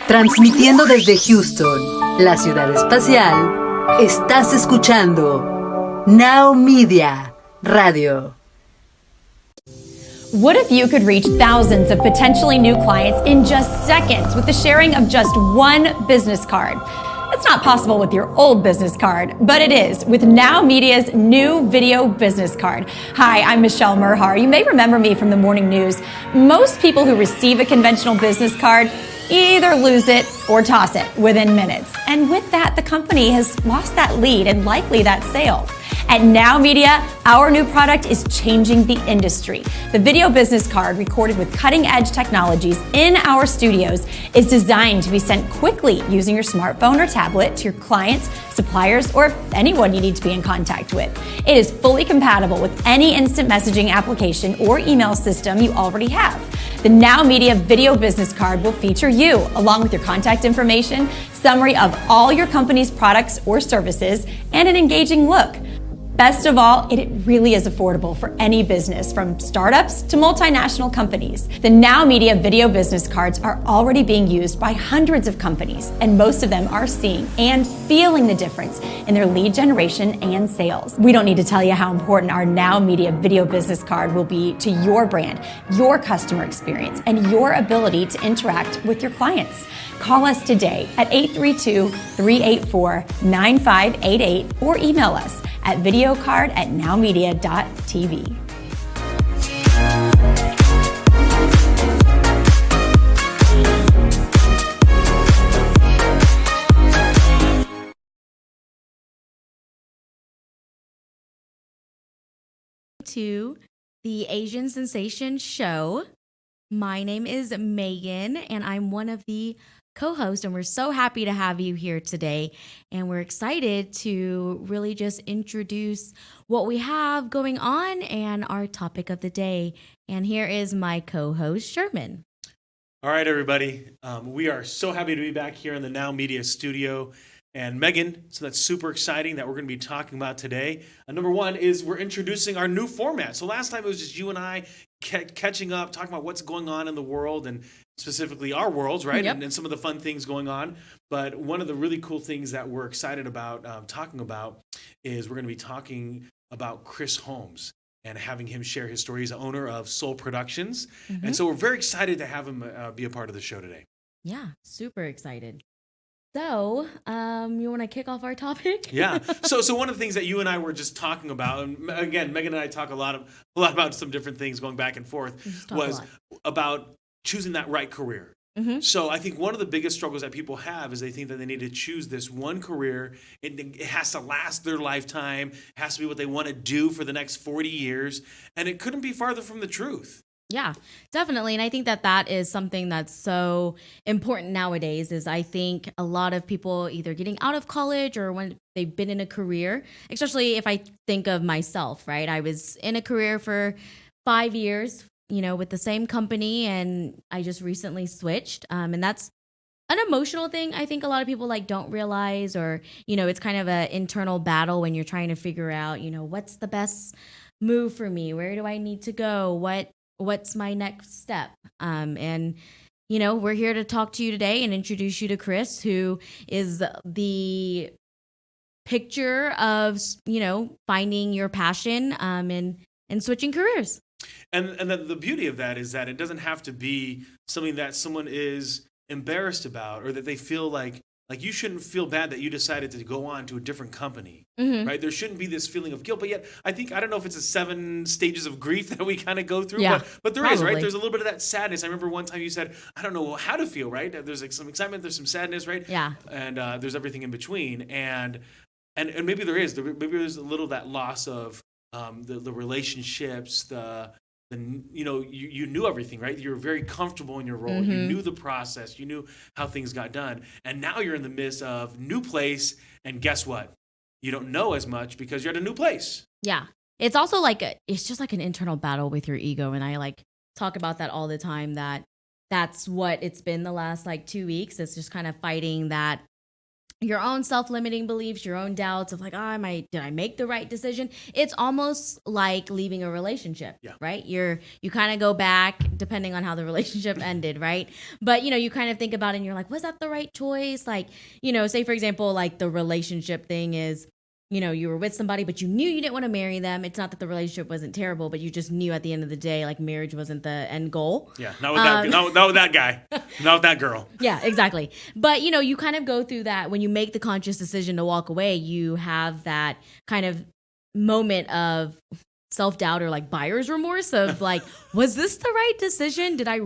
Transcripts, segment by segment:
Transmitiendo desde Houston, la ciudad espacial, estás escuchando Now Media Radio. What if you could reach thousands of potentially new clients in just seconds with the sharing of just one business card? It's not possible with your old business card, but it is with Now Media's new video business card. Hi, I'm Michelle Merhar. You may remember me from the morning news. Most people who receive a conventional business card either lose it or toss it within minutes. And with that, the company has lost that lead and likely that sale. At Now Media, our new product is changing the industry. The video business card, recorded with cutting-edge technologies in our studios, is designed to be sent quickly using your smartphone or tablet to your clients, suppliers, or anyone you need to be in contact with. It is fully compatible with any instant messaging application or email system you already have. The Now Media video business card will feature you, along with your contact information, summary of all your company's products or services, and an engaging look. Best of all, it really is affordable for any business, from startups to multinational companies. The Now Media video business cards are already being used by hundreds of companies, and most of them are seeing and feeling the difference in their lead generation and sales. We don't need to tell you how important our Now Media video business card will be to your brand, your customer experience, and your ability to interact with your clients. Call us today at 832-384-9588 or email us at videocard@nowmedia.tv. To the Asian Sensation Show. My name is Megan, and I'm one of the co-hosts, and we're so happy to have you here today. And we're excited to really just introduce what we have going on and our topic of the day. And here is my co-host, Sherman. All right, everybody. We are so happy to be back here in the Now Media studio. And Megan, so that's super exciting that we're going to be talking about today. Number one is we're introducing our new format. So last time it was just you and I catching up, talking about what's going on in the world and specifically our worlds, right? Yep. And some of the fun things going on. But one of the really cool things that we're excited about talking about is we're going to be talking about Chris Holmes and having him share his story. He's the owner of Soul Productions. Mm-hmm. And so we're very excited to have him be a part of the show today. Yeah, super excited. So, you want to kick off our topic? Yeah. So one of the things that you and I were just talking about, and again, Megan and I talk a lot about some different things going back and forth, was about choosing that right career. Mm-hmm. So I think one of the biggest struggles that people have is they think that they need to choose this one career. It has to last their lifetime. It has to be what they want to do for the next 40 years. And it couldn't be farther from the truth. Yeah, definitely. And I think that is something that's so important nowadays is I think a lot of people either getting out of college or when they've been in a career, especially if I think of myself, right? I was in a career for 5 years, with the same company, and I just recently switched. And that's an emotional thing I think a lot of people don't realize, or, it's kind of an internal battle when you're trying to figure out, what's the best move for me? Where do I need to go? What's my next step? And, we're here to talk to you today and introduce you to Chris, who is the picture of, finding your passion and switching careers. And the beauty of that is that it doesn't have to be something that someone is embarrassed about or that they feel like you shouldn't feel bad that you decided to go on to a different company, mm-hmm. right? There shouldn't be this feeling of guilt, but yet I don't know if it's the 7 stages of grief that we kind of go through, but there is, right? There's a little bit of that sadness. I remember one time you said, I don't know how to feel, right? There's some excitement, there's some sadness, right? Yeah. And there's everything in between. And maybe maybe there's a little that loss of the relationships, you knew everything, right? You were very comfortable in your role. Mm-hmm. You knew the process. You knew how things got done. And now you're in the midst of new place. And guess what? You don't know as much because you're at a new place. Yeah. It's also it's just like an internal battle with your ego. And I talk about that all the time, that's what it's been the last 2 weeks. It's just kind of fighting that your own self-limiting beliefs, your own doubts of like, did I make the right decision? It's almost like leaving a relationship, right? You kind of go back depending on how the relationship ended, right? But, you kind of think about it and you're like, was that the right choice? Like, say for example, like the relationship thing is, you were with somebody, but you knew you didn't want to marry them. It's not that the relationship wasn't terrible, but you just knew at the end of the day, like marriage wasn't the end goal. Yeah, not with that guy, not with that girl. Yeah, exactly. But, you kind of go through that when you make the conscious decision to walk away, you have that kind of moment of self-doubt or like buyer's remorse of like, was this the right decision? Did I,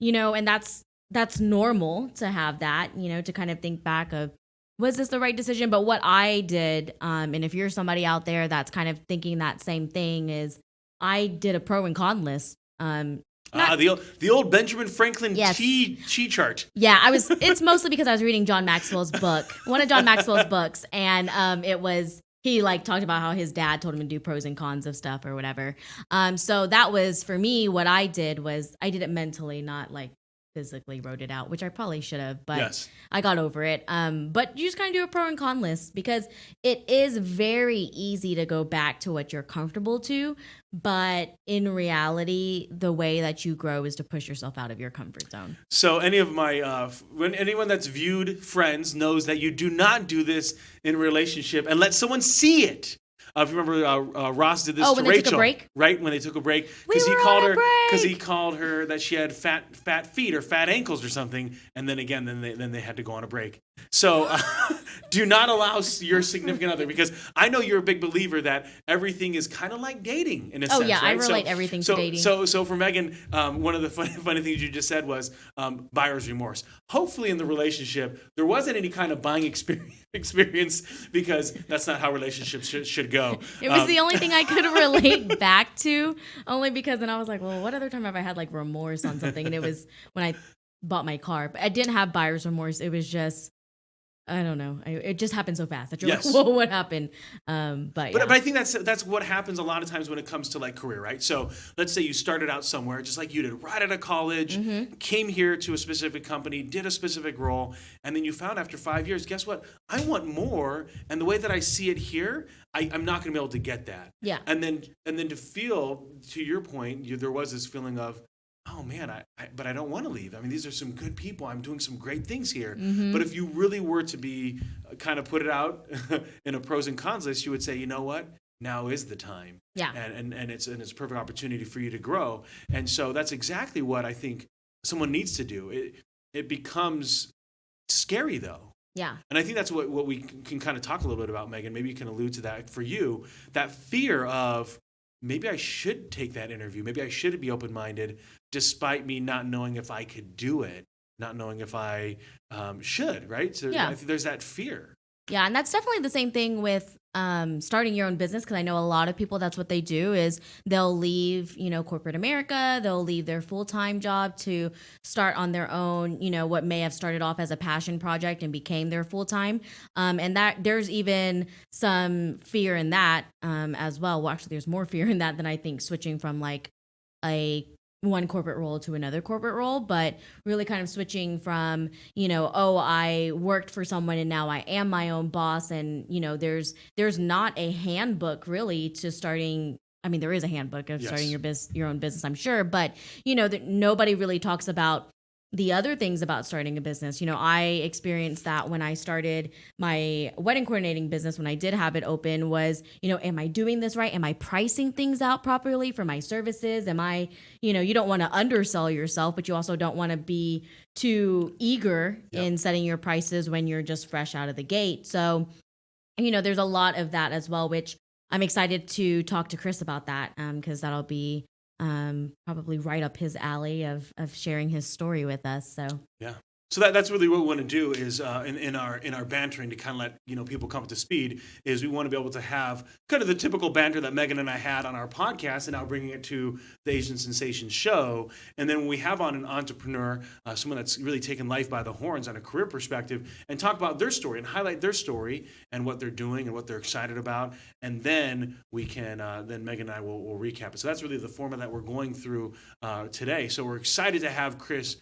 and that's normal to have that, to kind of think back of, was this the right decision? But what I did, and if you're somebody out there that's kind of thinking that same thing, is I did a pro and con list. The old Benjamin Franklin chi chart. Yeah, it's mostly because I was reading John Maxwell's book, one of John Maxwell's books, and he like talked about how his dad told him to do pros and cons of stuff or whatever. So that was for me. What I did was I did it mentally, not like physically wrote it out, which I probably should have, but I got over it. But you just kind of do a pro and con list because it is very easy to go back to what you're comfortable to. But in reality, the way that you grow is to push yourself out of your comfort zone. So anyone that's viewed Friends knows that you do not do this in a relationship and let someone see it. If you remember, Ross did this to Rachel. When they took a break? Right, when they took a break. Because he called her that she had fat feet or fat ankles or something. And then again, then they had to go on a break. So do not allow your significant other, because I know you're a big believer that everything is kind of like dating in a sense. Oh, yeah, right? I relate everything to dating. So for Megan, one of the funny things you just said was buyer's remorse. Hopefully in the relationship, there wasn't any kind of buying experience, because that's not how relationships should go. It was the only thing I could relate back to, only because then I was like, well, what other time have I had like remorse on something? And it was when I bought my car. But I didn't have buyer's remorse. It was just, I don't know. It just happened so fast that you're like, whoa, what happened? But I think that's what happens a lot of times when it comes to like career, right? So let's say you started out somewhere just like you did, right out of college, came here to a specific company, did a specific role, and then you found after 5 years, guess what? I want more, and the way that I see it here, I'm not going to be able to get that. Yeah. And then to feel, to your point, there was this feeling of, oh man, but I don't want to leave. I mean, these are some good people. I'm doing some great things here. But if you really were to be kind of put it out in a pros and cons list, you would say, you know what? Now is the time. Yeah. And it's a perfect opportunity for you to grow. And so that's exactly what I think someone needs to do. It becomes scary though. Yeah. And I think that's what we can kind of talk a little bit about, Megan. Maybe you can allude to that for you, that fear of, maybe I should take that interview. Maybe I should be open-minded, despite me not knowing if I could do it, not knowing if I should, right? So I think there's that fear. Yeah, and that's definitely the same thing with starting your own business, because I know a lot of people, that's what they do, is they'll leave, corporate America, they'll leave their full-time job to start on their own, what may have started off as a passion project and became their full-time. And that there's even some fear in that as well. Well, actually, there's more fear in that than I think switching from like one corporate role to another corporate role, but really kind of switching from, I worked for someone and now I am my own boss. And, there's not a handbook really to starting. I mean, there is a handbook of starting your own business, I'm sure, but, that nobody really talks about the other things about starting a business. I experienced that when I started my wedding coordinating business, when I did have it open, was, am I doing this right? Am I pricing things out properly for my services? Am I, you don't want to undersell yourself, but you also don't want to be too eager in setting your prices when you're just fresh out of the gate. So, there's a lot of that as well, which I'm excited to talk to Chris about that, because that'll be probably right up his alley of sharing his story with us. So yeah. So that's really what we want to do is in our bantering, to kind of let people come up to speed, is we want to be able to have kind of the typical banter that Megan and I had on our podcast, and now bringing it to the Asian Sensation show. And then when we have on an entrepreneur, someone that's really taken life by the horns on a career perspective, and talk about their story and highlight their story and what they're doing and what they're excited about, and then we can then Megan and I will recap it. So that's really the format that we're going through today. So we're excited to have Chris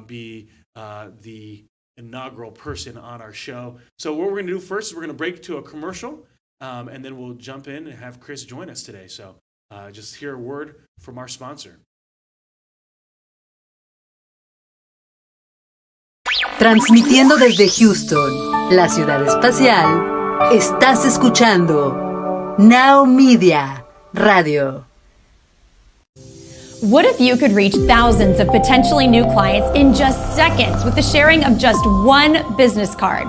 be the inaugural person on our show. So what we're going to do first is we're going to break to a commercial, and then we'll jump in and have Chris join us today. So just hear a word from our sponsor. Transmitiendo desde Houston, la ciudad espacial, estás escuchando Now Media Radio. What if you could reach thousands of potentially new clients in just seconds with the sharing of just one business card?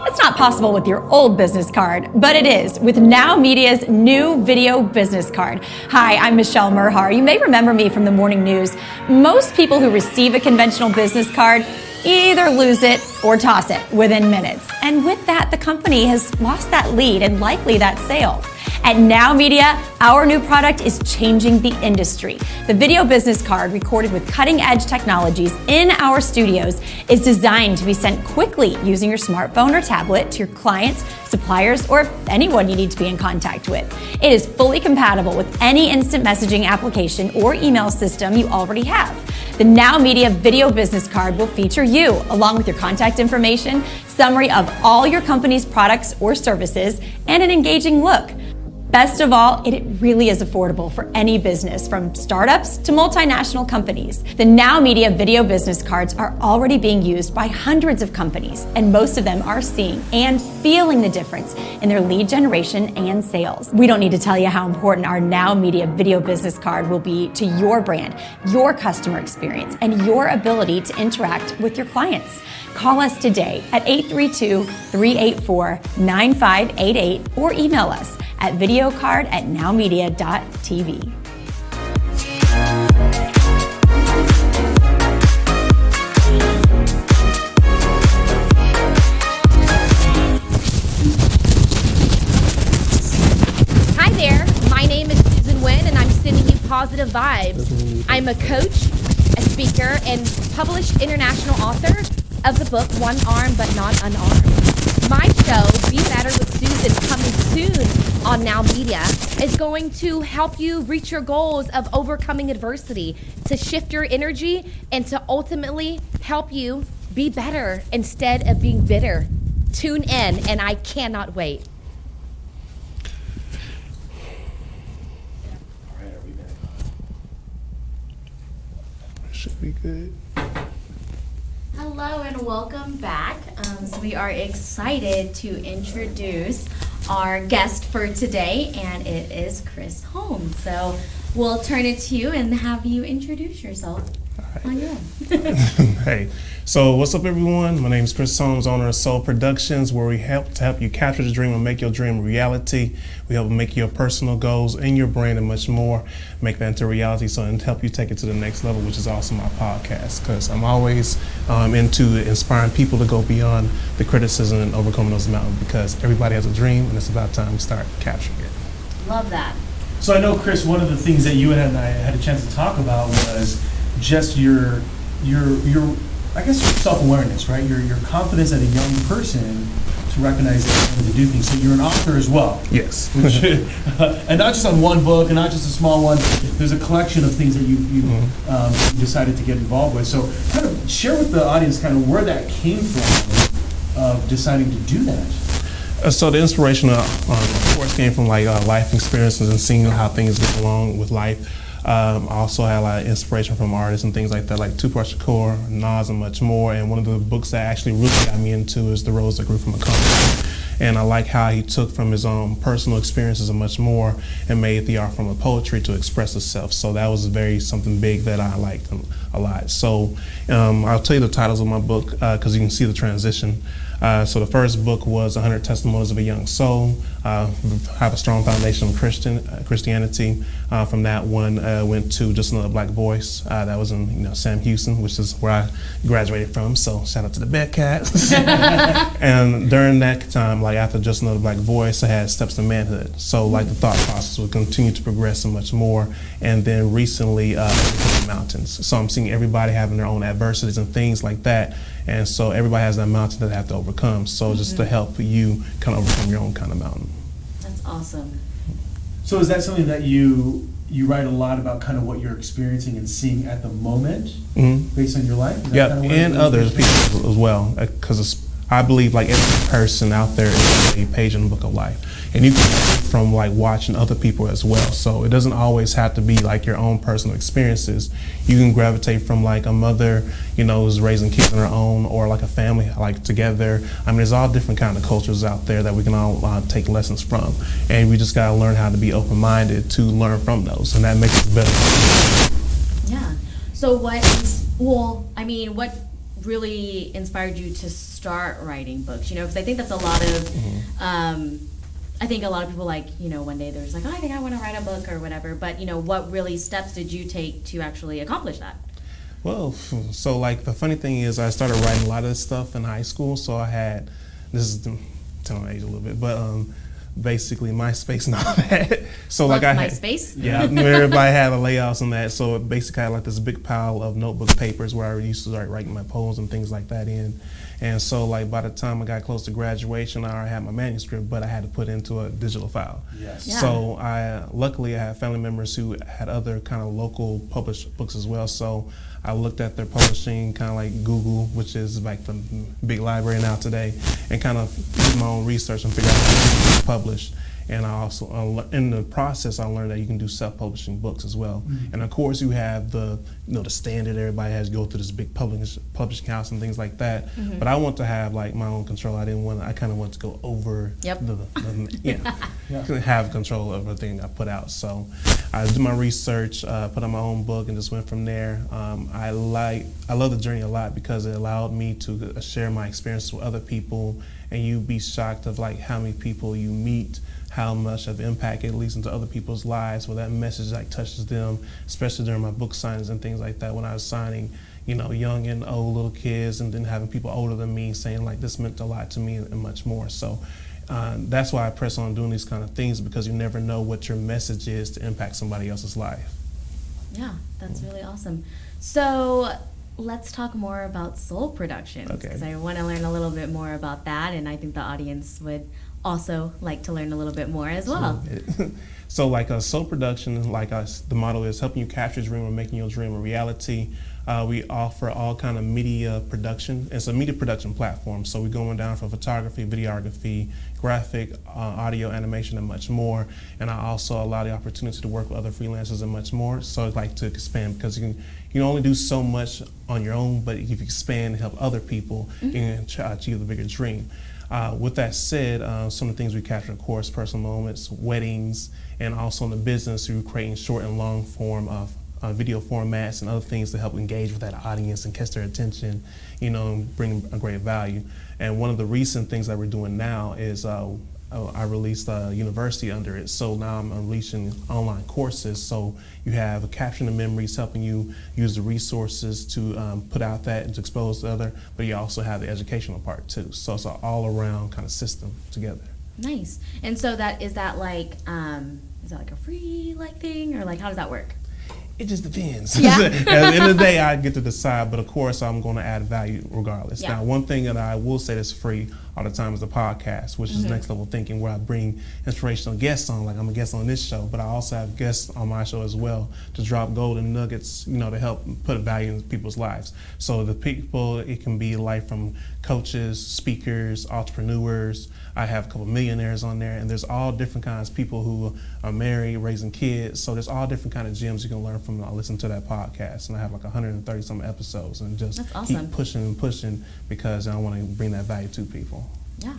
It's not possible with your old business card, but it is with Now Media's new video business card. Hi, I'm Michelle Merhar. You may remember me from the morning news. Most people who receive a conventional business card either lose it or toss it within minutes. And with that, the company has lost that lead and likely that sale. At Now Media, our new product is changing the industry. The video business card, recorded with cutting-edge technologies in our studios, is designed to be sent quickly using your smartphone or tablet to your clients, suppliers, or anyone you need to be in contact with. It is fully compatible with any instant messaging application or email system you already have. The Now Media video business card will feature you, along with your contact information, summary of all your company's products or services, and an engaging look. Best of all, it really is affordable for any business, from startups to multinational companies. The Now Media video business cards are already being used by hundreds of companies, and most of them are seeing and feeling the difference in their lead generation and sales. We don't need to tell you how important our Now Media video business card will be to your brand, your customer experience, and your ability to interact with your clients. Call us today at 832-384-9588 or email us at videocard@nowmedia.tv. Hi there, my name is Susan Nguyen and I'm sending you positive vibes. I'm a coach, a speaker, and published international author of the book One Arm But Not Unarmed. My show, Be Better with Susan, coming soon on Now Media, is going to help you reach your goals of overcoming adversity, to shift your energy, and to ultimately help you be better instead of being bitter. Tune in, and I cannot wait. All right, are we back? Should be good. Hello and welcome back. So we are excited to introduce our guest for today, and it is Chris Holmes. So we'll turn it to you and have you introduce yourself on your own. Hey, so what's up, everyone? My name is Chris Holmes, owner of Soul Productions, where we help you capture the dream and make your dream a reality. We help make your personal goals and your brand and much more, make that into reality, so and help you take it to the next level, which is also my podcast, because I'm always into inspiring people to go beyond the criticism and overcoming those mountains, because everybody has a dream and it's about time to start capturing it. Love that. So I know, Chris, one of the things that you and I had a chance to talk about was just your I guess your self-awareness, right? Your confidence as a young person to recognize that you're able to do things. So you're an author as well. Yes. Which, and not just on one book, and not just a small one. There's a collection of things that you decided to get involved with. So kind of share with the audience kind of where that came from of deciding to do that. So the inspiration, of course, came from life experiences and seeing how things get along with life. I also had a lot of inspiration from artists and things like that, like Tupac Shakur, Nas, and much more. And one of the books that actually really got me into is The Rose That Grew From a Concrete. And I like how he took from his own personal experiences and much more and made the art from a poetry to express itself. So that was something big that I liked a lot. So I'll tell you the titles of my book because you can see the transition. So the first book was 100 Testimonies of a Young Soul. Have a strong foundation of Christianity. From that one, went to Just Another Black Voice. That was in Sam Houston, which is where I graduated from. So shout out to the Bearcats. And during that time, after Just Another Black Voice, I had Steps to Manhood. So the thought process would continue to progress and much more. And then recently, Mountains. So I'm seeing everybody having their own adversities and things like that. And so everybody has that mountain that they have to overcome. So just to help you kind of overcome your own kind of mountain. That's awesome. So is that something that you you write a lot about kind of what you're experiencing and seeing at the moment based on your life? Is that Yeah, kind of what and it is? other people as well, because I believe like every person out there is a page in the book of life, and you can learn from like watching other people as well. So it doesn't always have to be like your own personal experiences. You can gravitate from like a mother, who's raising kids on her own, or like a family like together. I mean, there's all different kind of cultures out there that we can all take lessons from, and we just gotta learn how to be open-minded to learn from those, and that makes us better. Yeah. So what really inspired you to start writing books? Because I think that's a lot of, I think a lot of people one day they're just like, oh, I think I want to write a book or whatever. But, what really steps did you take to actually accomplish that? Well, so like the funny thing is I started writing a lot of this stuff in high school. So I had, this is telling my age a little bit, but basically MySpace and all that. So like I had MySpace? Yeah, everybody had the layouts and that. So basically I had like this big pile of notebook papers where I used to start writing my poems and things like that in. And so like by the time I got close to graduation, I already had my manuscript, but I had to put it into a digital file. Yes. Yeah. So luckily I had family members who had other kind of local published books as well. So I looked at their publishing, kind of like Google, which is like the big library now today, and kind of did my own research and figured out how to publish. And I also, in the process, I learned that you can do self-publishing books as well. And of course, you have the standard everybody has to go through this big publishing house and things like that. But I want to have like my own control. I kind of want to go over have control of everything I put out. So I did my research, put on my own book, and just went from there. I love the journey a lot because it allowed me to share my experiences with other people, and you'd be shocked of like how many people you meet, how much of impact it leads into other people's lives, where that message like touches them, especially during my book signings and things like that, when I was signing, young and old little kids, and then having people older than me saying like this meant a lot to me and much more. So that's why I press on doing these kind of things, because you never know what your message is to impact somebody else's life. Yeah, that's really awesome. So let's talk more about Soul Productions, because I want to learn a little bit more about that, and I think the audience would also like to learn a little bit more as well. So like a Soul Production, like us, the motto is helping you capture your dream or making your dream a reality. We offer all kind of media production. It's a media production platform, so we're going down from photography, videography, graphic, audio, animation, and much more. And I also allow the opportunity to work with other freelancers and much more. So I'd like to expand, because you can only do so much on your own, but if you expand and help other people, you can achieve the bigger dream. With that said, some of the things we capture, of course, personal moments, weddings, and also in the business through creating short and long form of video formats and other things to help engage with that audience and catch their attention, and bring a great value. And one of the recent things that we're doing now is I released a university under it. So now I'm unleashing online courses. So you have capturing the memories, helping you use the resources to put out that and to expose the other, but you also have the educational part too. So it's an all around kind of system together. Nice. And so is that like a free thing, or how does that work? It just depends. Yeah. At the end of the day, I get to decide, but of course, I'm going to add value regardless. Yeah. Now, one thing that I will say that's free all the time is the podcast, which is Next Level Thinking, where I bring inspirational guests on. Like I'm a guest on this show, but I also have guests on my show as well to drop golden nuggets, to help put value in people's lives. So the people, it can be from coaches, speakers, entrepreneurs. I have a couple millionaires on there, and there's all different kinds of people who are married, raising kids. So there's all different kind of gems you can learn from. I listen to that podcast, and I have 130 some episodes, and just That's awesome. keep pushing and pushing, because I want to bring that value to people. Yeah.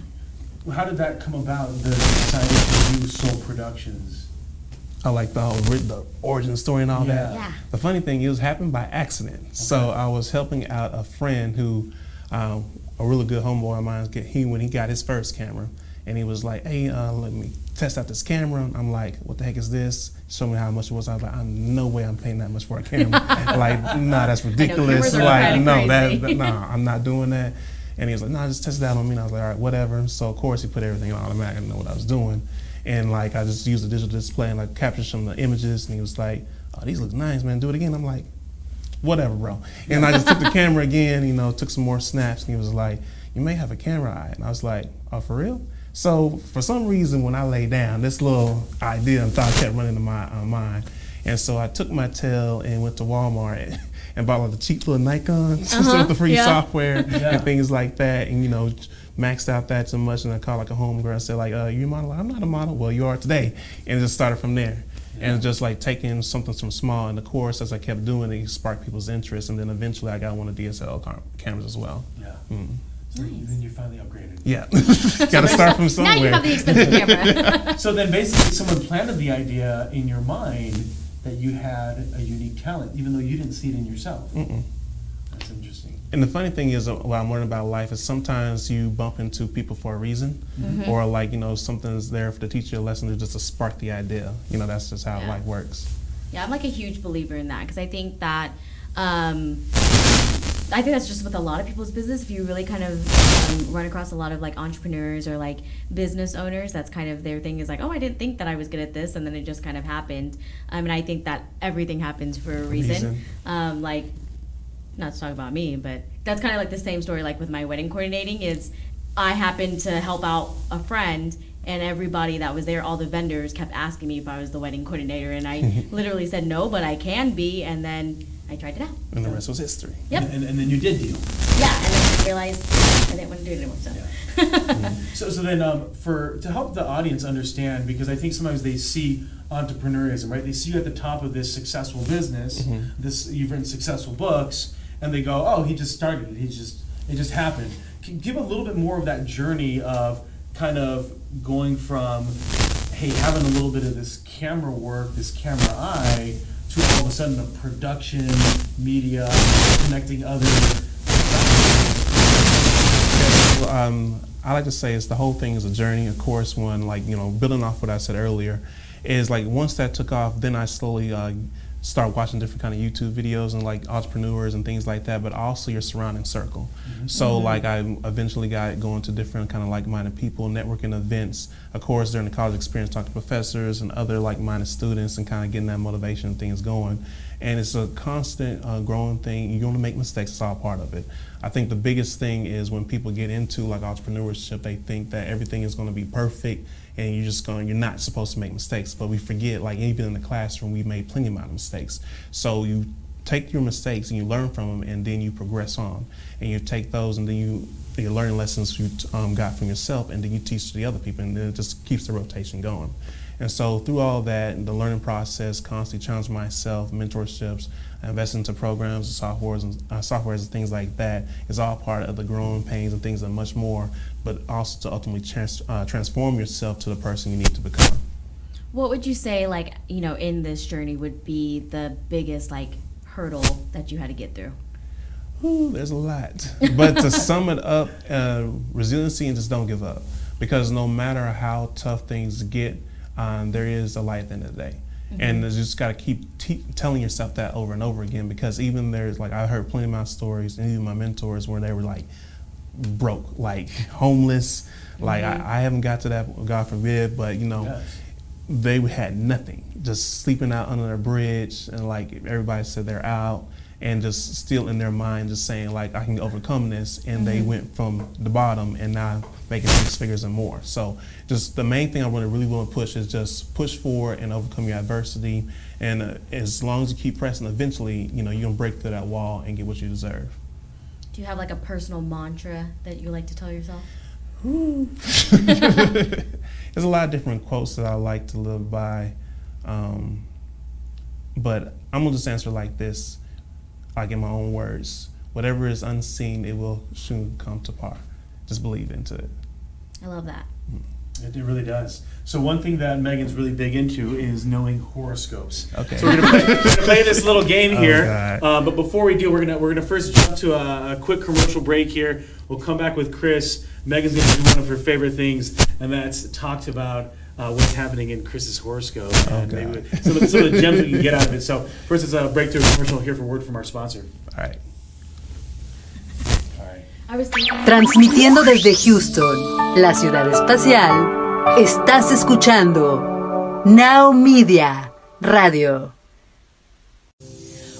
How did that come about, the deciding to do Soul Productions? I like the origin story and all that. Yeah. The funny thing is, it happened by accident. Okay. So I was helping out a friend who, a really good homeboy of mine, when he got his first camera, and he was like, hey, let me test out this camera. I'm like, what the heck is this? Show me how much it was. I was like, no way I'm paying that much for a camera. Nah, that's ridiculous. I'm not doing that. And he was like, just test it out on me. And I was like, all right, whatever. So of course he put everything on automatic. I didn't know what I was doing. And I just used the digital display and captured some of the images. And he was like, oh, these look nice, man. Do it again. I'm like, whatever, bro. And I just took the camera again, took some more snaps. And he was like, you may have a camera eye. And I was like, oh, for real? So for some reason, when I lay down, this little idea and thought kept running to my mind. And so I took my tail and went to Walmart and bought like the cheap little Nikons with the free software and things like that. And, maxed out that so much. And I called like a homegirl and said like, you a model? I'm not a model. Well, you are today. And it just started from there. And just like taking something from small. And of course, as I kept doing it, it sparked people's interest. And then eventually I got one of the DSLR cameras as well. Yeah. So then you finally upgraded. Yeah. Got to start from somewhere. Now you have the expensive camera. So then basically someone planted the idea in your mind that you had a unique talent, even though you didn't see it in yourself. That's interesting. And the funny thing is, what I'm learning about life is sometimes you bump into people for a reason, or like, something's there to teach you a lesson, just to spark the idea. That's just how life works. Yeah, I'm like a huge believer in that because I think that that's just with a lot of people's business. If you really kind of run across a lot of like entrepreneurs or like business owners, that's kind of their thing is like, oh, I didn't think that I was good at this, and then it just kind of happened. And I think that everything happens for a reason. Like, not to talk about me, but that's kind of like the same story like with my wedding coordinating is I happened to help out a friend, and everybody that was there, all the vendors kept asking me if I was the wedding coordinator, and I literally said no, but I can be, and then I tried it out. And the rest was history. Yep. And then you did deal. Yeah, and then I realized I didn't want to do it anymore. So, So then to help the audience understand, because I think sometimes they see entrepreneurism, right? They see you at the top of this successful business, you've written successful books, and they go, oh, he just started it. It just happened. Give a little bit more of that journey of kind of going from, hey, having a little bit of this camera work, this camera eye, to all of a sudden a production, media, connecting other. Well, I like to say the whole thing is a journey. Of course, one like building off what I said earlier, is like once that took off, then I slowly start watching different kind of YouTube videos and like entrepreneurs and things like that, but also your surrounding circle. So like I eventually got going to different kind of like-minded people, networking events, of course during the college experience, talking to professors and other like-minded students and kind of getting that motivation and things going. And it's a constant growing thing. You're going to make mistakes, it's all part of it. I think the biggest thing is when people get into like entrepreneurship, they think that everything is going to be perfect and you're not supposed to make mistakes. But we forget, like even in the classroom, we made plenty amount of mistakes. So you take your mistakes and you learn from them, and then you progress on. And you take those and then you learn lessons you got from yourself, and then you teach to the other people, and then it just keeps the rotation going. And so through all that, the learning process, constantly challenging myself, mentorships, investing into programs, softwares and things like that is all part of the growing pains and things and much more, but also to ultimately transform yourself to the person you need to become. what would you say, like, in this journey would be the biggest like hurdle that you had to get through? Ooh, there's a lot. But to sum it up, resiliency and just don't give up. Because no matter how tough things get, there is a light at the end of the day. Mm-hmm. And you just got to keep telling yourself that over and over again, because even there's like, I heard plenty of my stories and even my mentors where they were like broke, like homeless. Mm-hmm. Like I haven't got to that, God forbid, but they had nothing, just sleeping out under a bridge, and like everybody said they're out, and just still in their mind just saying like, I can overcome this, and mm-hmm. they went from the bottom and now making 6 figures and more. So just the main thing I really want to push is just push forward and overcome your adversity, and as long as you keep pressing, eventually you're gonna break through that wall and get what you deserve. Do you have like a personal mantra that you like to tell yourself? There's a lot of different quotes that I like to live by, but I'm gonna just answer like this, like in my own words. Whatever is unseen, it will soon come to par. Just believe into it. I love that. It really does. So one thing that Megan's really big into is knowing horoscopes. Okay. So we're gonna play this little game here. God. But before we do, we're gonna first jump to a quick commercial break here. We'll come back with Chris. Megan's gonna do one of her favorite things, and that's talked about what's happening in Chris's horoscope, and maybe some of the gems we can get out of it. So first, it's a break to a commercial here for word from our sponsor. All right. Transmitiendo desde Houston, la ciudad espacial, estás escuchando Now Media Radio.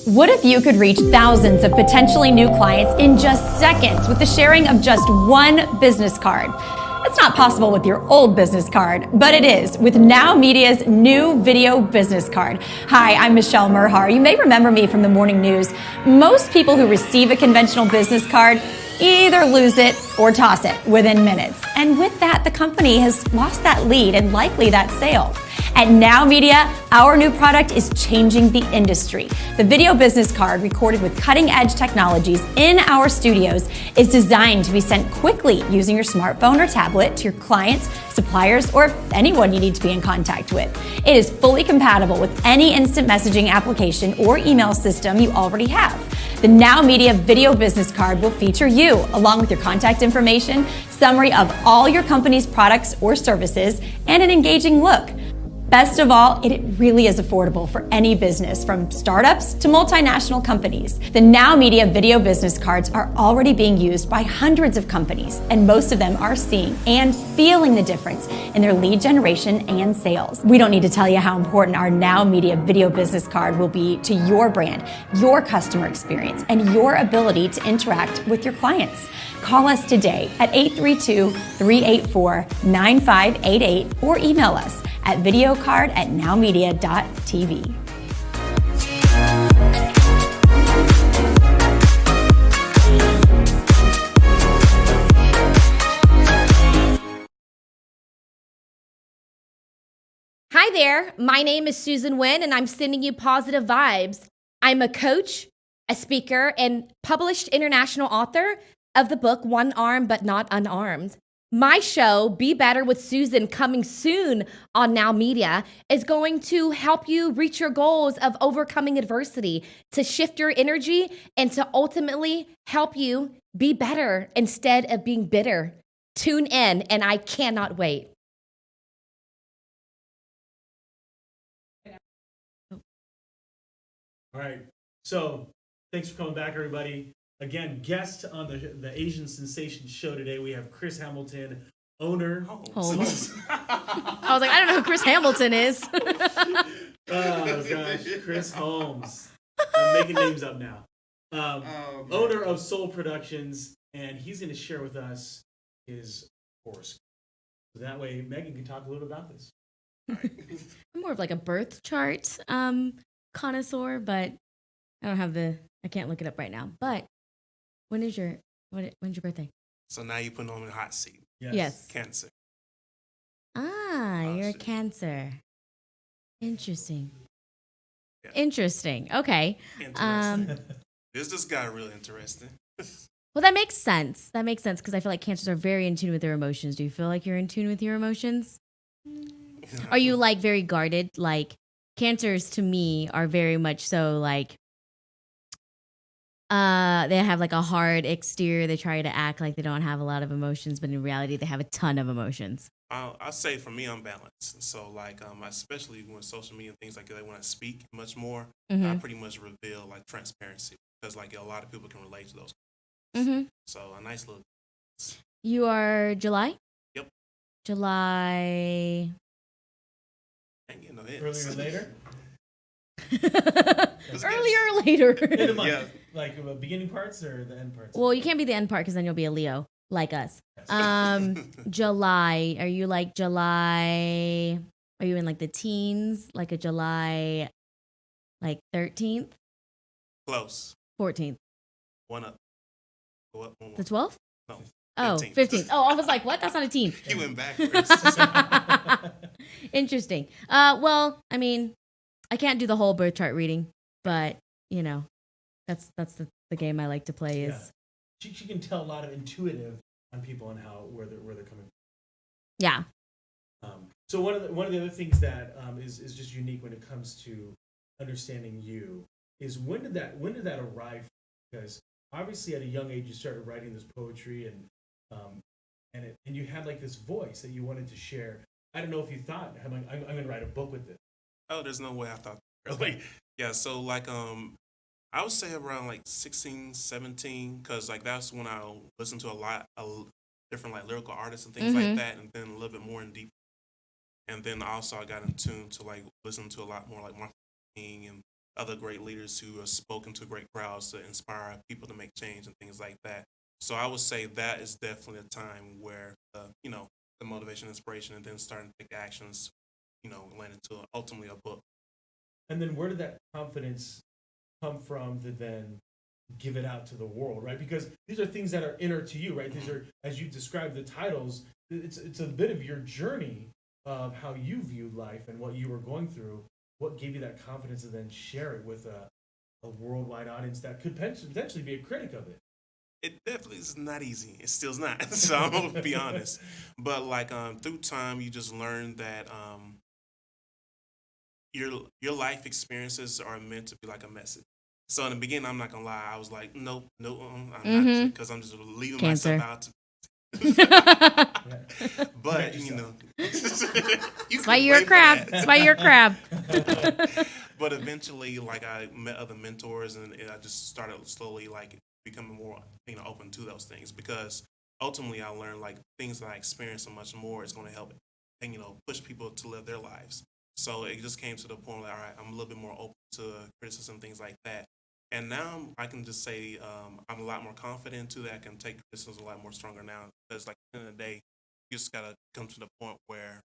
What if you could reach thousands of potentially new clients in just seconds with the sharing of just one business card? It's not possible with your old business card, but it is with Now Media's new video business card. Hi, I'm Michelle Merhar. You may remember me from the morning news. Most people who receive a conventional business card either lose it or toss it within minutes. And with that, the company has lost that lead and likely that sale. At Now Media, our new product is changing the industry. The video business card, recorded with cutting-edge technologies in our studios, is designed to be sent quickly using your smartphone or tablet to your clients, suppliers, or anyone you need to be in contact with. It is fully compatible with any instant messaging application or email system you already have. The Now Media video business card will feature you, along with your contact information, summary of all your company's products or services, and an engaging look. Best of all, it really is affordable for any business, from startups to multinational companies. The Now Media video business cards are already being used by hundreds of companies, and most of them are seeing and feeling the difference in their lead generation and sales. We don't need to tell you how important our Now Media video business card will be to your brand, your customer experience, and your ability to interact with your clients. Call us today at 832-384-9588 or email us at videocard@nowmedia.tv. Hi there, my name is Susan Wynn, and I'm sending you positive vibes. I'm a coach, a speaker, and published international author of the book One Arm But Not Unarmed. My show, Be Better with Susan, coming soon on Now Media, is going to help you reach your goals of overcoming adversity, to shift your energy, and to ultimately help you be better instead of being bitter. Tune in, and I cannot wait. All right. So thanks for coming back, everybody. Again, guest on the Asian Sensation show today, we have Chris Hamilton, owner. Holmes. I was like, I don't know who Chris Hamilton is. Oh, gosh. Chris Holmes. I'm making names up now. Owner of Soul Productions, and he's going to share with us his horoscope. So that way, Megan can talk a little bit about this. I'm more of like a birth chart connoisseur, but I can't look it up right now. But when's your birthday? So now you're putting on the hot seat. Yes. Cancer. You're a Cancer. Interesting. Yeah. Interesting. Okay. Interesting. This just got really interesting. Well, that makes sense. That makes sense because I feel like Cancers are very in tune with their emotions. Do you feel like you're in tune with your emotions? Are you like very guarded? Like Cancers to me are very much so like they have like a hard exterior. They try to act like they don't have a lot of emotions, but in reality, they have a ton of emotions. I'll say for me, I'm balanced. So like, especially when social media and things like that, when I speak much more, I pretty much reveal like transparency because like a lot of people can relate to those. So a nice little. You are July? Yep. July. Ain't getting no hits. Earlier or later? Earlier or later? In the month. Yeah. Like the beginning parts or the end parts? Well, you can't be the end part because then you'll be a Leo, like us. July. Are you like July? Are you in like the teens? Like a July, like 13th? Close. 14th? One up. Go up one more. The 12th? No. Oh, 15th. 15th. Oh, I was like, what? That's not a teen. You went backwards. Interesting. Well, I mean, I can't do the whole birth chart reading, but you know, that's the game I like to play. Is she can tell a lot of intuitive on people and where they're coming from. Yeah. So one of the other things that is just unique when it comes to understanding you is when did that arrive? Because obviously at a young age you started writing this poetry and you had like this voice that you wanted to share. I don't know if you thought I'm going to write a book with this. Oh, there's no way I thought. Really? Yeah. So like I would say around like 16, 17, because like that's when I listened to a lot of different like lyrical artists and things like that, and then a little bit more in deep. And then also I got in tune to like listen to a lot more like Martin Luther King and other great leaders who have spoken to great crowds to inspire people to make change and things like that. So I would say that is definitely a time where the motivation, inspiration, and then starting to take actions, land into ultimately a book. And then where did that confidence come from to then give it out to the world, right? Because these are things that are inner to you, right? These are, as you described the titles, it's a bit of your journey of how you viewed life and what you were going through. What gave you that confidence to then share it with a worldwide audience that could potentially be a critic of it? It definitely is not easy. It still's not. So I'm gonna be honest. But through time, you just learn that your life experiences are meant to be like a message. So in the beginning, I'm not gonna lie, I was like, nope, I'm not, because I'm just leaving Cancer. myself out. But you That's why you're a crab. That's why you're a crab. But eventually, I met other mentors, and I just started slowly becoming more open to those things, because ultimately I learned things that I experience so much more is going to help and push people to live their lives. So it just came to the point all right, I'm a little bit more open to criticism, things like that. And now I can just say I'm a lot more confident to that. I can take criticism a lot more stronger now, because at the end of the day, you just gotta come to the point where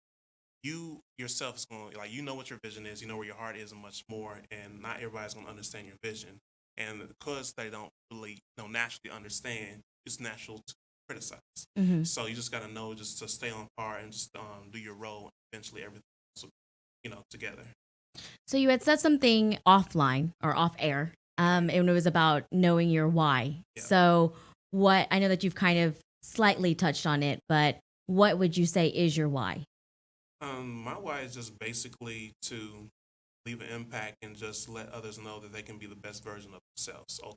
you yourself is going to, what your vision is, where your heart is, and much more. And not everybody's going to understand your vision. And because they don't really naturally understand, it's natural to criticize. Mm-hmm. So you just got to know just to stay on par and just do your role. And eventually everything together. So you had said something offline or off air, and it was about knowing your why. Yeah. So I know that you've kind of slightly touched on it, but what would you say is your why? My why is just basically to leave an impact and just let others know that they can be the best version of themselves. So,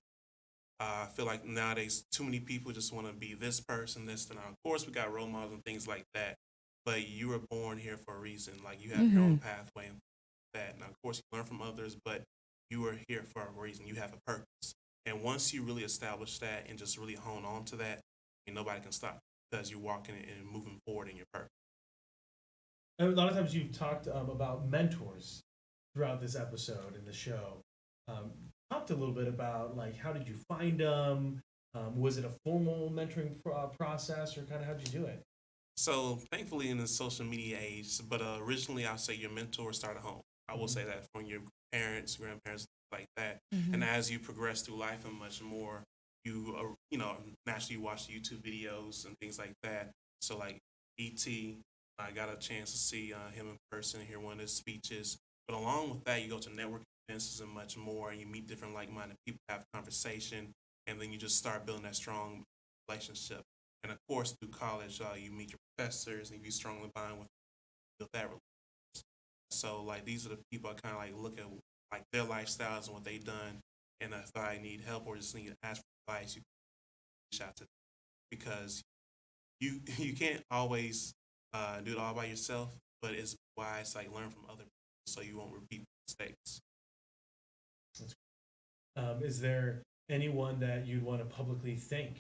I feel like nowadays too many people just want to be this person, this, and that. Of course, we got role models and things like that, but you were born here for a reason. You have your own pathway and that. Now, of course, you learn from others, but you are here for a reason. You have a purpose. And once you really establish that and just really hone on to that, nobody can stop, because you're walking and moving forward in your purpose. And a lot of times you've talked about mentors throughout this episode in the show. Talked a little bit about how did you find them? Was it a formal mentoring process, or kind of how'd you do it? So thankfully in the social media age, but originally I'll say your mentor started home. I will say that, from your parents, grandparents, like that. And as you progress through life and much more, you naturally watch YouTube videos and things like that. So E.T., I got a chance to see him in person and hear one of his speeches. But along with that, you go to networking events and much more, and you meet different like-minded people, have conversation, and then you just start building that strong relationship. And of course, through college, you meet your professors, and you strongly bond with that relationship. So these are the people I kind of look at their lifestyles and what they've done. And if I need help or just need to ask for advice, you can reach out to them, because you can't always do it all by yourself, but it's wise learn from other people so you won't repeat mistakes. Is there anyone that you'd want to publicly thank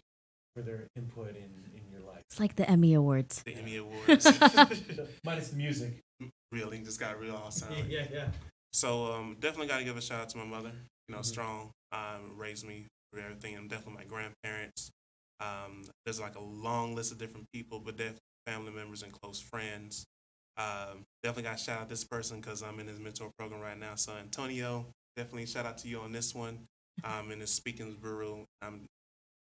for their input in your life? It's like the Emmy Awards. The Emmy Awards. Minus the music. Really, just got real awesome. Yeah. So definitely got to give a shout out to my mother. Strong, raised me through everything, and definitely my grandparents. There's a long list of different people, but definitely family members and close friends. Definitely got to shout out this person, because I'm in his mentor program right now. So Antonio, definitely shout out to you on this one. In his speaking bureau,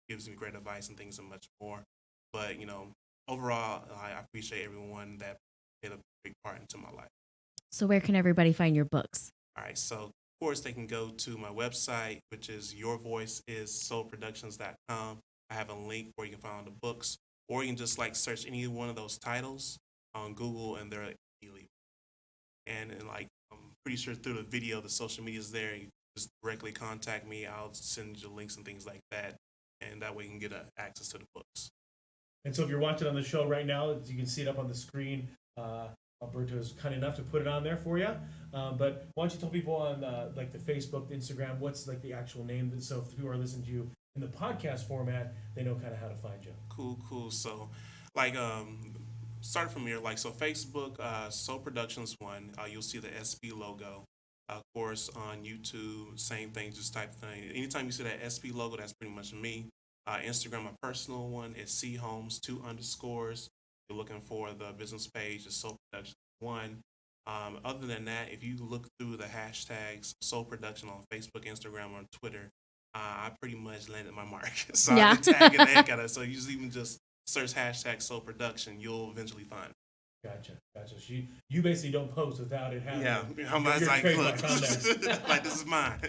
gives me great advice and things and much more. But overall, I appreciate everyone that played a big part into my life. So where can everybody find your books? All right, so of course they can go to my website, which is yourvoiceissoulproductions.com. I have a link where you can find the books, or you can just search any one of those titles on Google, and they're immediately. And I'm pretty sure through the video, the social media is there. You just directly contact me. I'll send you links and things like that, and that way you can get access to the books. And so if you're watching on the show right now, you can see it up on the screen. Alberto is kind enough to put it on there for you. But why don't you tell people on the Facebook, the Instagram, what's the actual name? So if people are listening to you in the podcast format, they know kind of how to find you. Cool. So start from here. So Facebook, Soul Productions 1, you'll see the SB logo. Of course, on YouTube, same thing, just type thing. Anytime you see that SB logo, that's pretty much me. Instagram, my personal one is C Holmes 2 underscores. you're looking for the business page, the Soul Production one. Other than that, if you look through the hashtags Soul Production on Facebook, Instagram, or Twitter, I pretty much landed my mark. So Yeah. I've been tagging the heck out of it. So you just even just search hashtag Soul Production, you'll eventually find it. Gotcha. You basically don't post without it happening. Yeah, I'm like, look, like this is mine.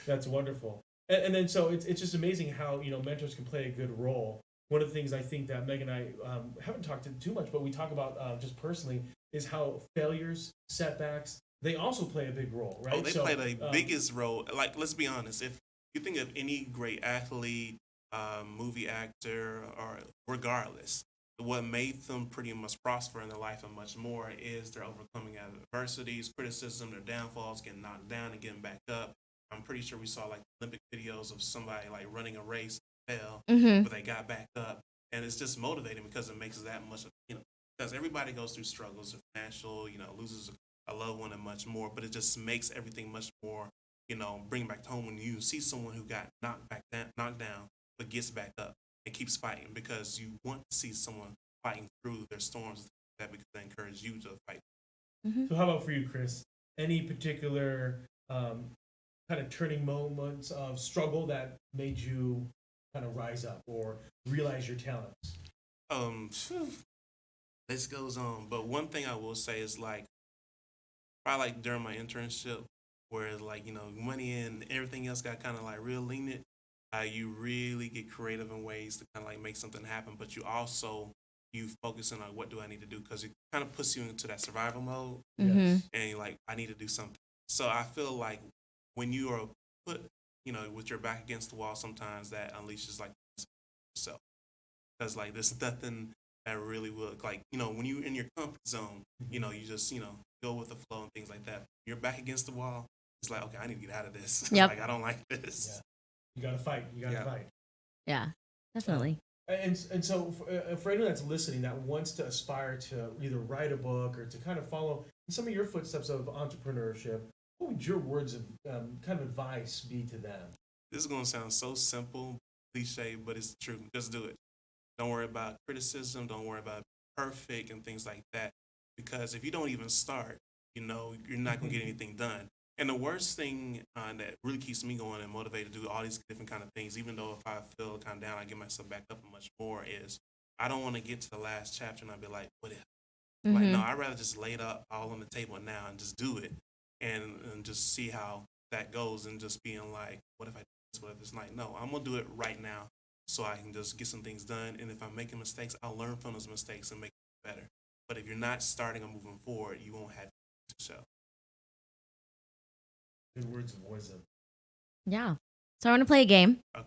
That's wonderful. And then so it's just amazing how mentors can play a good role. One of the things I think that Meg and I haven't talked too much, but we talk about just personally is how failures, setbacks, they also play a big role, right? Oh, they play the biggest role. Like, let's be honest. If you think of any great athlete, movie actor, or regardless, what made them pretty much prosper in their life and much more is their overcoming adversities, criticism, their downfalls, getting knocked down and getting back up. I'm pretty sure we saw like Olympic videos of somebody like running a race, fell, but they got back up. And it's just motivating because it makes it that much, because everybody goes through struggles, financial, loses a loved one and much more, but it just makes everything much more, bring back home when you see someone who got knocked down, but gets back up and keeps fighting, because you want to see someone fighting through their storms that because they encourage you to fight. So how about for you, Chris? Any particular kind of turning moments of struggle that made you kind of rise up or realize your talents? This goes on, but one thing I will say is like, probably like during my internship, where like money and everything else got kind of like real lenient. You really get creative in ways to kind of like make something happen, but you focus on like, what do I need to do? Because it kind of puts you into that survival mode, and you're like, I need to do something. So I feel like when you are put, with your back against the wall, sometimes that unleashes like yourself, because like there's nothing that really will like when you're in your comfort zone, you just go with the flow and things like that. You're back against the wall. It's like, okay, I need to get out of this. Yep. Like I don't like this. Yeah. You gotta fight. Fight. Yeah, definitely. And so for anyone that's listening that wants to aspire to either write a book or to kind of follow some of your footsteps of entrepreneurship, what would your words of kind of advice be to them? This is going to sound so simple, cliche, but it's true. Just do it. Don't worry about criticism. Don't worry about perfect and things like that. Because if you don't even start, you're not going to get anything done. And the worst thing that really keeps me going and motivated to do all these different kind of things, even though if I feel kind of down, I get myself back up and much more, is I don't want to get to the last chapter and I'll be like, what if? Like, no, I'd rather just lay it up all on the table now and just do it and just see how that goes, and just being like, what if I do this? What if it's like, no, I'm going to do it right now so I can just get some things done. And if I'm making mistakes, I'll learn from those mistakes and make it better. But if you're not starting or moving forward, you won't have to show. Good words of wisdom. Yeah. So I want to play a game. Okay.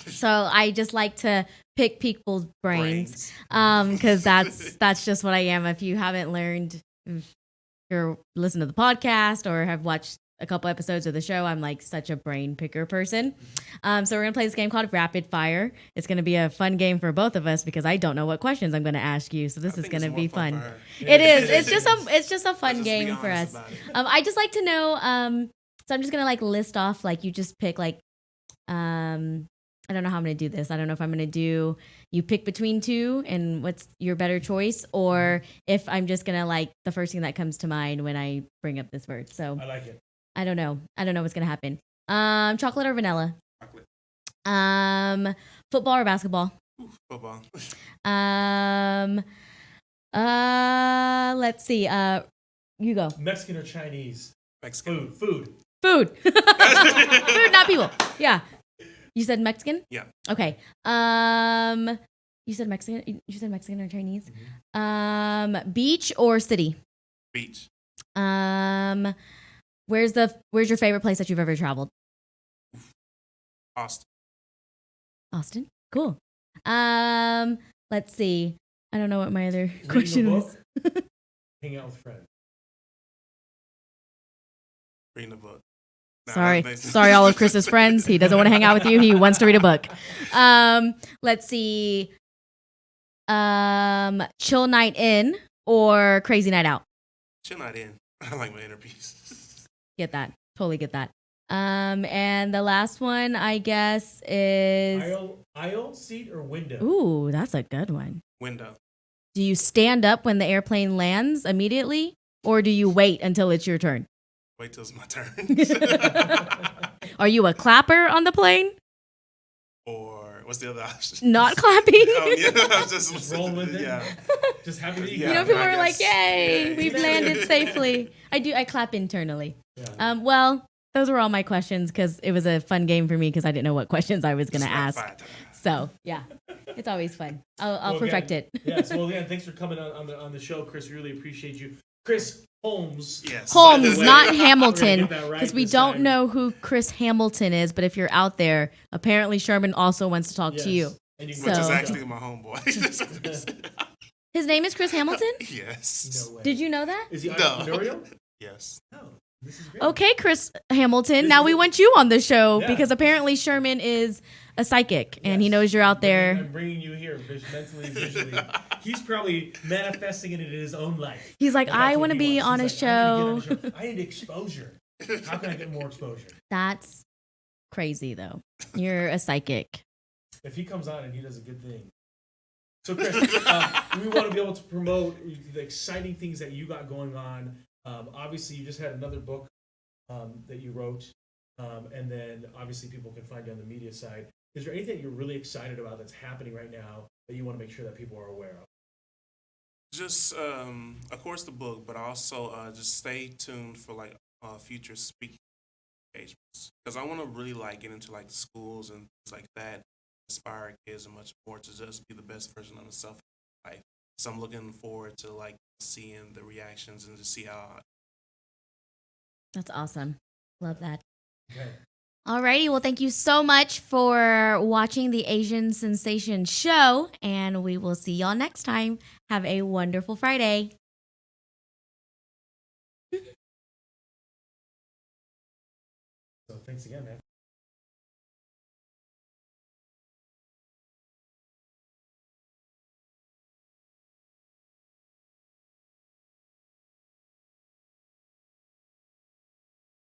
So I just like to pick people's brains, because that's just what I am. If you haven't learned, if you're listening to the podcast or have watched a couple episodes of the show, I'm like such a brain picker person. So we're gonna play this game called Rapid Fire. It's gonna be a fun game for both of us because I don't know what questions I'm gonna ask you. So this is gonna be fun. It is. It's just a fun game for us. I just like to know. So I'm just gonna like list off, like you just pick like, I don't know how I'm gonna do this. I don't know if I'm gonna do you pick between two and what's your better choice, or if I'm just gonna like the first thing that comes to mind when I bring up this word. So I like it. I don't know what's gonna happen. Chocolate or vanilla? Chocolate. Football or basketball? Football. Let's see. You go. Mexican or Chinese? Mexican. Food. Food, not people. Yeah. You said Mexican? Yeah. Okay. You said Mexican. You said Mexican or Chinese? Beach or city? Beach. Where's your favorite place that you've ever traveled? Austin. Austin. Cool. Let's see. I don't know what my other question was. Hang out with friends. Reading a book. Sorry, all of Chris's friends. He doesn't want to hang out with you. He wants to read a book. Let's see. Chill night in or crazy night out? Chill night in. I like my inner peace. Get that. Totally get that. And the last one, I guess, is aisle, seat, or window? Ooh, that's a good one. Window. Do you stand up when the airplane lands immediately, or do you wait until it's your turn? Wait till it's my turn. Are you a clapper on the plane? Or what's the other option? Not clapping? Oh, yeah, I was just roll with it. Yeah. Just happy that you Yeah. You know, got people I are like, guess. "Yay, Yeah. we've landed safely." I clap internally. Yeah. Well, those were all my questions because it was a fun game for me because I didn't know what questions I was going to ask. So yeah, it's always fun. I'll Well, perfect again, it. Yes. Well, again, thanks for coming on the show, Chris. We really appreciate you, Chris Holmes. Yes. Holmes, Wait, not we're Hamilton, gonna get that right because we this don't time. know who Chris Hamilton is. But if you're out there, apparently Sherman also wants to talk to you. And you can So- Which is So- actually my homeboy. His name is Chris Hamilton. Yes. No way. Did you know that? Is he No. entrepreneurial? Yes. No. This is great. Okay, Chris Hamilton. This Now is- we want you on the show Yeah. because apparently Sherman is a psychic and he Yes. knows you're out I'm there. bringing you here, mentally, visually. He's probably manifesting it in his own life. He's like, That's I what want to he be wants. on a He's like, I need to show. get on a show. I need exposure. How can I get more exposure? That's crazy, though. You're a psychic. If he comes on and he does a good thing. So, Chris, we want to be able to promote the exciting things that you got going on. Obviously, you just had another book that you wrote, and then obviously people can find you on the media side. Is there anything you're really excited about that's happening right now that you want to make sure that people are aware of? Just, of course, the book, but also just stay tuned for like future speaking engagements because I want to really like get into like the schools and things like that, inspire kids and much more to just be the best version of themselves in life. So I'm looking forward to like seeing the reactions and to see how. That's awesome. Love that. Okay. Alrighty, well, thank you so much for watching the Asian Sensation show, and we will see y'all next time. Have a wonderful Friday. So thanks again, man.